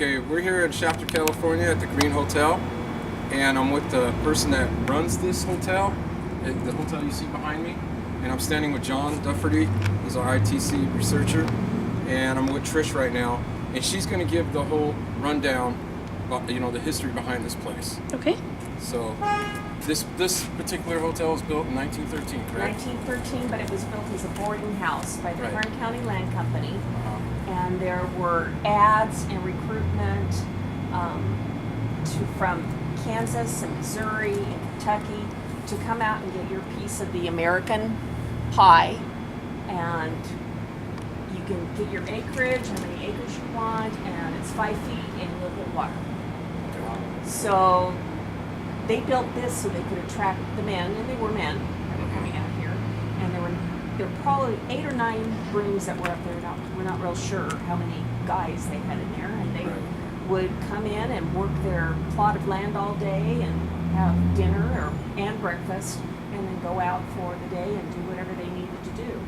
Okay, we're here in Shafter, California at the Green Hotel, and I'm with the person that runs this hotel, the hotel you see behind me, and I'm standing with John Dufferty, who's our ITC researcher, and I'm with Trish right now, and she's going to give the whole rundown, the history behind this place. Okay. So, this particular hotel was built in 1913, correct? 1913, but it was built as a boarding house by the Kern County Land Company. And there were ads and recruitment from Kansas and Missouri and Kentucky to come out and get your piece of the American pie. And you can get your acreage, how many acres you want, and it's 5 feet and you'll get water. So they built this so they could attract the men, and they were men that were coming out here. And there were probably 8 or 9 rooms that were up there. We're not real sure how many guys they had in there, and they would come in and work their plot of land all day and have dinner and breakfast, and then go out for the day and do whatever they needed to do.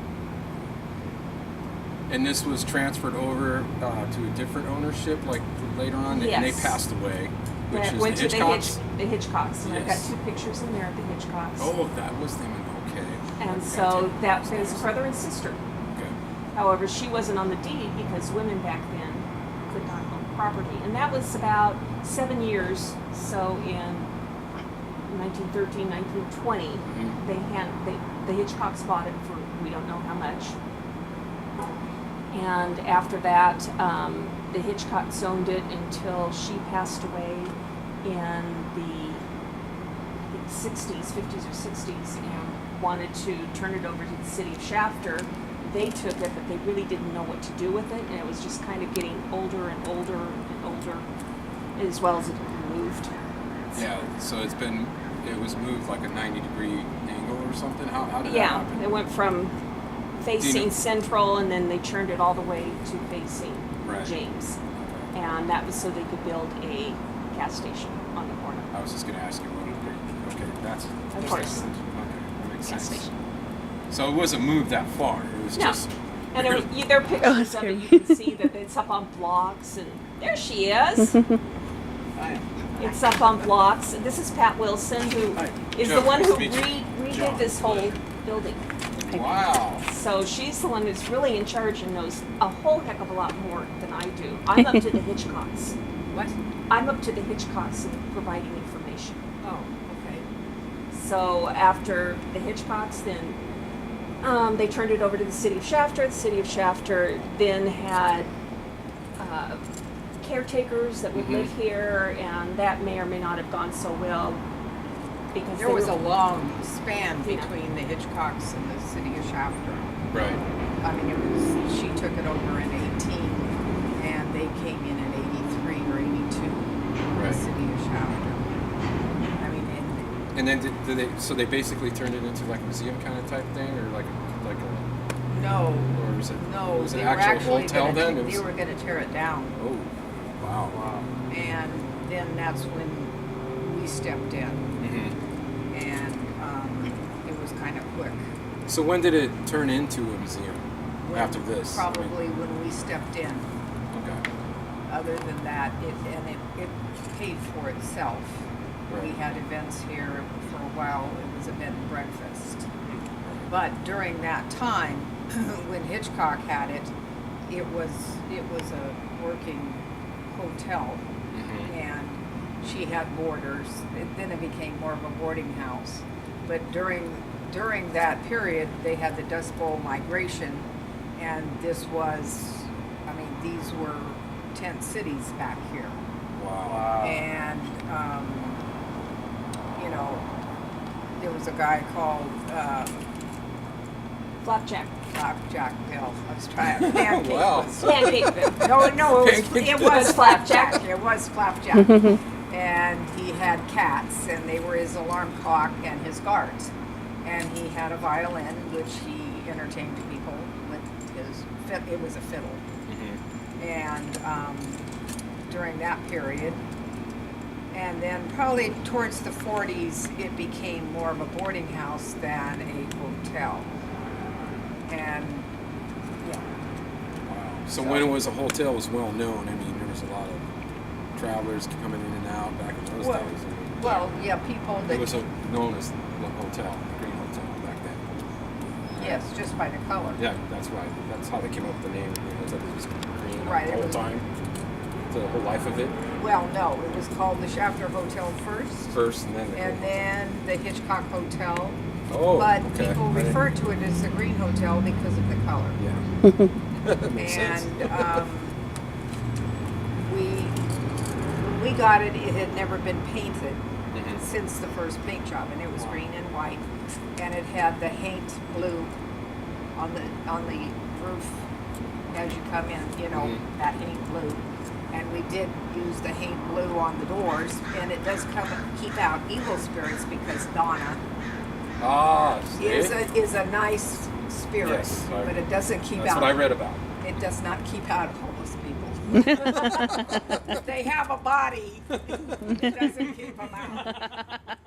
And this was transferred over to a different ownership, like later on, Yes. and they passed away. Which is Went the to Hitchcocks? the Hitchcocks, and I've got Yes. 2 pictures in there of the Hitchcocks. Oh, that was them. Okay. And so that was his brother and sister. Okay. However, she wasn't on the deed because women back then could not own property. And that was about 7 years. So in 1913, 1920, the Hitchcocks bought it for we don't know how much. And after that, the Hitchcocks owned it until she passed away in the 60s, 50s or 60s, and wanted to turn it over to the city of Shafter. They took it, but they really didn't know what to do with it, and it was just kind of getting older and older and older, as well as it moved. Yeah, so it was moved like a 90-degree angle or something? How did that happen? It went from facing central, and then they turned it all the way to facing James. And that was so they could build a gas station on the corner. I was just going to ask you what it did. Okay, that's Of course. Okay, that makes Gas sense. station. So it wasn't moved that far. It was just. And there are pictures of it. You can see that it's up on blocks, and there she is. It's up on blocks. And this is Pat Wilson, who is the one who redid this whole building. Wow. So she's the one who's really in charge and knows a whole heck of a lot more than I do. I'm up to the Hitchcocks. What? I'm up to the Hitchcocks in providing information. Oh, okay. So after the Hitchcocks, then they turned it over to the city of Shafter. The city of Shafter then had caretakers that would live here, and that may or may not have gone so well because There was a long span between the Hitchcocks and the city of Shafter. Right. I mean, she took it over in 18, and they came in 83 or 82. The city of Shafter. I mean, and then so they basically turned it into like a museum kind of type thing, or like a no. Or was it? No, Was it they an were actual actually hotel then? They were going to tear it down. Oh, wow. And then that's when we stepped in, and it was kind of quick. So when did it turn into a museum? After this? Probably when we stepped in. Okay. Other than that, it paid for itself. Right. We had events here for a while. It was a bed and breakfast. But during that time, when Hitchcock had it, it was a working hotel, and she had boarders. Then it became more of a boarding house. But during that period, they had the Dust Bowl migration, and these were tent cities back here. Wow. And there was a guy called Flapjack. Bill. I was trying Pancake. Wow. Pancake Bill. No, it was Flapjack. It was Flapjack. And he had cats, and they were his alarm clock and his guards. And he had a violin, which he entertained people with it was a fiddle. And during that period, and then probably towards the 40s, it became more of a boarding house than a hotel. And Wow. So when it was a hotel, it was well known. I mean, there was a lot of travelers coming in and out back in those Well, days. well, yeah, people that It was known as the hotel, the Green Hotel back then. yes, just by the color. Yeah, that's right. That's how they came up with the name. Green Hotel. It was green Right, the it whole was- time. The whole life of it. Well, no, it was called the Shafter Hotel first, First and then the and then the Hitchcock Hotel. Oh, But okay. people I didn't- refer to it as the Green Hotel because of the color. Yeah. That makes sense. And when we got it, it had never been painted Mhm. since the first paint job, and it was green and white, and it had the Haint blue on the roof as you come in. You know, Mhm. that Haint blue. And we did use the Haint blue on the doors, and it does keep out evil spirits because Donna Ah, see? is a nice spirit, Yes, but it doesn't keep That's out. what I read about. It does not keep out homeless people. They have a body. It doesn't keep them out.